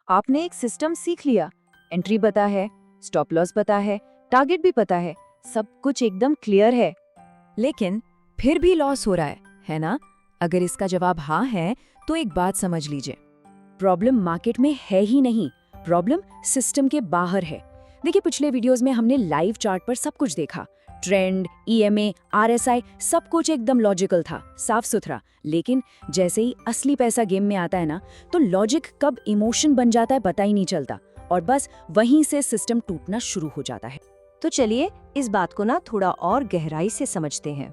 आपने एक सिस्टम सीख लिया, एंट्री पता है, स्टॉप लॉस पता है, टारगेट भी पता है, सब कुछ एकदम क्लियर है। लेकिन फिर भी लॉस हो रहा है ना? अगर इसका जवाब हाँ है तो एक बात समझ लीजिए, प्रॉब्लम मार्केट में है ही नहीं, प्रॉब्लम सिस्टम के बाहर है। देखिए, पिछले वीडियोस में हमने लाइव चार्ट पर सब कुछ देखा, ट्रेंड, ईएमए, आरएसआई, सब कुछ एकदम लॉजिकल था, साफ सुथरा। लेकिन जैसे ही असली पैसा गेम में आता है ना, तो लॉजिक कब इमोशन बन जाता है पता ही नहीं चलता, और बस वहीं से सिस्टम टूटना शुरू हो जाता है। तो चलिए इस बात को ना थोड़ा और गहराई से समझते हैं।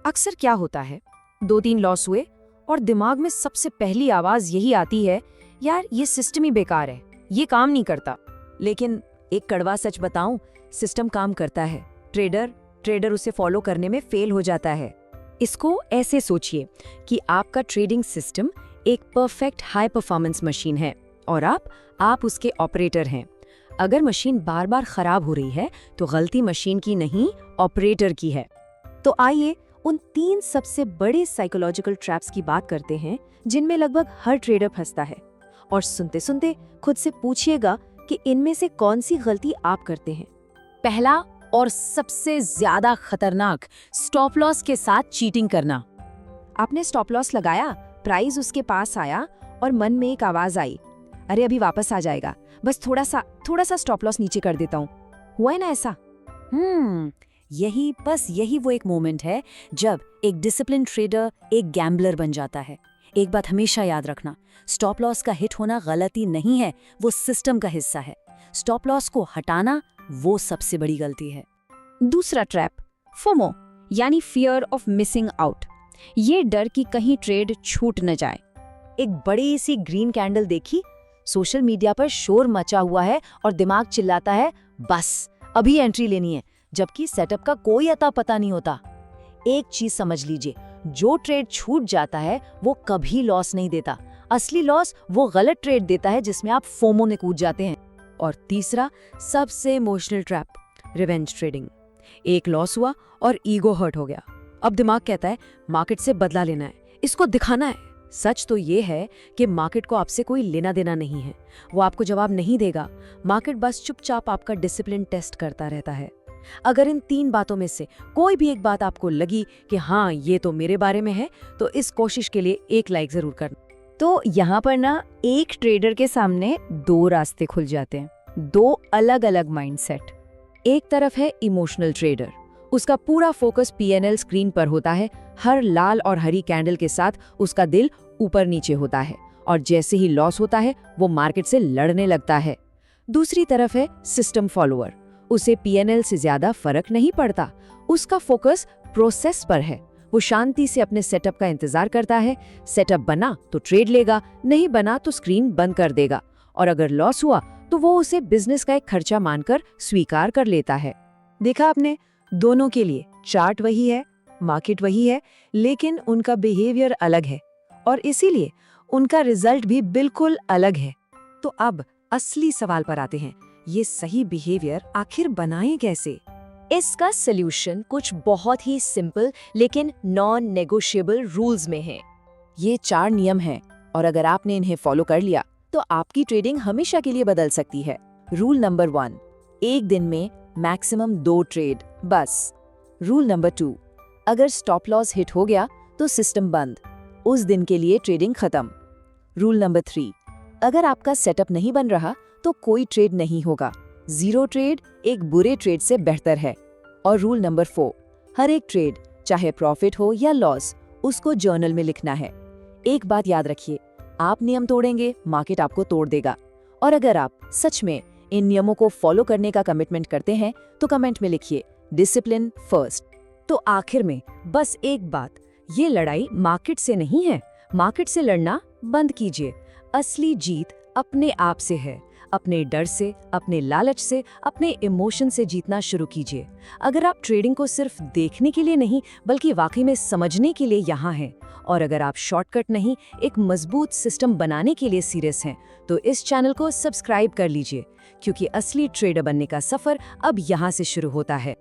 अक्सर क्या होता है, 2-3 लॉस हुए और दिमाग में सबसे पहली आवाज यही आती है, यार ये सिस्टम ही बेकार है, ये काम नहीं करता। लेकिन एक कड़वा सच बताऊं, सिस्टम काम करता है, ट्रेडर उसे फॉलो करने में फेल हो जाता है। इसको ऐसे सोचिए कि आपका ट्रेडिंग सिस्टम एक परफेक्ट हाई परफॉर्मेंस मशीन है और आप उसके ऑपरेटर हैं। अगर मशीन बार बार खराब हो रही है तो गलती मशीन की नहीं, ऑपरेटर की है। तो आइए उन 3 सबसे बड़े साइकोलॉजिकल ट्रैप्स की बात करते हैं जिनमें लगभग हर ट्रेडर फंसता है, और सुनते सुनते खुद से पूछिएगा कि इनमें से कौन सी गलती आप करते हैं। पहला और सबसे ज्यादा खतरनाक, स्टॉप लॉस के साथ चीटिंग करना। आपने स्टॉप लॉस लगाया, प्राइस उसके पास आया और मन में एक आवाज आई, अरे अभी वापस आ जाएगा, बस थोड़ा सा स्टॉप लॉस नीचे कर देता हूँ। हुआ है ना ऐसा? यही वो एक मोमेंट है जब एक डिसिप्लिन ट्रेडर एक गैम्बलर बन जाता है। एक बात हमेशा याद रखना, स्टॉप लॉस का हिट होना गलती नहीं है, वो सिस्टम का हिस्सा है। स्टॉप लॉस को हटाना वो सबसे बड़ी गलती है। दूसरा ट्रैप, फोमो यानी फियर ऑफ मिसिंग आउट। ये डर कि कहीं ट्रेड छूट न जाए। एक बड़ी सी ग्रीन कैंडल देखी, सोशल मीडिया पर शोर मचा हुआ है और दिमाग चिल्लाता है बस अभी एंट्री लेनी है, जबकि सेटअप का कोई अता पता नहीं होता। एक चीज समझ लीजिए, जो ट्रेड छूट जाता है वो कभी लॉस नहीं देता। असली लॉस वो गलत ट्रेड देता है जिसमें आप फोमो में कूद जाते हैं। और तीसरा सबसे इमोशनल ट्रैप, रिवेंज ट्रेडिंग। एक लॉस हुआ और ईगो हर्ट हो गया, अब दिमाग कहता है मार्केट से बदला लेना है, इसको दिखाना है। सच तो ये है कि मार्केट को आपसे कोई लेना देना नहीं है, वो आपको जवाब नहीं देगा। मार्केट बस चुपचाप आपका डिसिप्लिन टेस्ट करता रहता है। अगर इन 3 बातों में से कोई भी एक बात आपको लगी कि हाँ ये तो मेरे बारे में है, तो इस कोशिश के लिए एक लाइक जरूर करना। तो यहाँ पर ना एक ट्रेडर के सामने 2 रास्ते खुल जाते हैं, 2 अलग अलग माइंडसेट। एक तरफ है इमोशनल ट्रेडर, उसका पूरा फोकस पीएनएल स्क्रीन पर होता है, हर लाल और हरी कैंडल के साथ उसका दिल ऊपर नीचे होता है, और जैसे ही लॉस होता है वो मार्केट से लड़ने लगता है। दूसरी तरफ है सिस्टम फॉलोअर, उसे पीएनएल से ज्यादा फर्क नहीं पड़ता, उसका फोकस प्रोसेस पर है। वो शांति से अपने सेटअप का इंतजार करता है, सेटअप बना तो ट्रेड लेगा, नहीं बना तो स्क्रीन बंद कर देगा, और अगर लॉस हुआ तो वो उसे बिजनेस का एक खर्चा मानकर स्वीकार कर लेता है। देखा आपने, दोनों के लिए चार्ट वही है, मार्केट वही है, लेकिन उनका बिहेवियर अलग है और इसीलिए उनका रिजल्ट भी बिल्कुल अलग है। तो अब असली सवाल पर आते हैं, ये सही बिहेवियर आखिर बनाएं कैसे? इसका सॉल्यूशन कुछ बहुत ही सिंपल लेकिन नॉन नेगोशिएबल रूल्स में है। ये 4 नियम हैं और अगर आपने इन्हें फॉलो कर लिया तो आपकी ट्रेडिंग हमेशा के लिए बदल सकती है। रूल नंबर 1, एक दिन में मैक्सिमम 2 ट्रेड बस। रूल नंबर 2, अगर स्टॉप लॉस हिट हो गया तो सिस्टम बंद, उस दिन के लिए ट्रेडिंग खत्म। रूल नंबर 3, अगर आपका सेटअप नहीं बन रहा तो कोई ट्रेड नहीं होगा, 0 ट्रेड एक बुरे ट्रेड से बेहतर है। और रूल नंबर 4, हर एक ट्रेड चाहे प्रॉफिट हो या लॉस, उसको जर्नल में लिखना है। एक बात याद रखिए, आप नियम तोड़ेंगे, मार्केट आपको तोड़ देगा। और अगर आप सच में इन नियमों को फॉलो करने का कमिटमेंट करते हैं तो कमेंट में लिखिए डिसिप्लिन फर्स्ट। तो आखिर में बस एक बात, ये लड़ाई मार्केट से नहीं है, मार्केट से लड़ना बंद कीजिए। असली जीत अपने आप से है, अपने डर से, अपने लालच से, अपने इमोशन से जीतना शुरू कीजिए। अगर आप ट्रेडिंग को सिर्फ देखने के लिए नहीं बल्कि वाकई में समझने के लिए यहाँ हैं, और अगर आप शॉर्टकट नहीं एक मजबूत सिस्टम बनाने के लिए सीरियस हैं, तो इस चैनल को सब्सक्राइब कर लीजिए, क्योंकि असली ट्रेडर बनने का सफर अब यहाँ से शुरू होता है।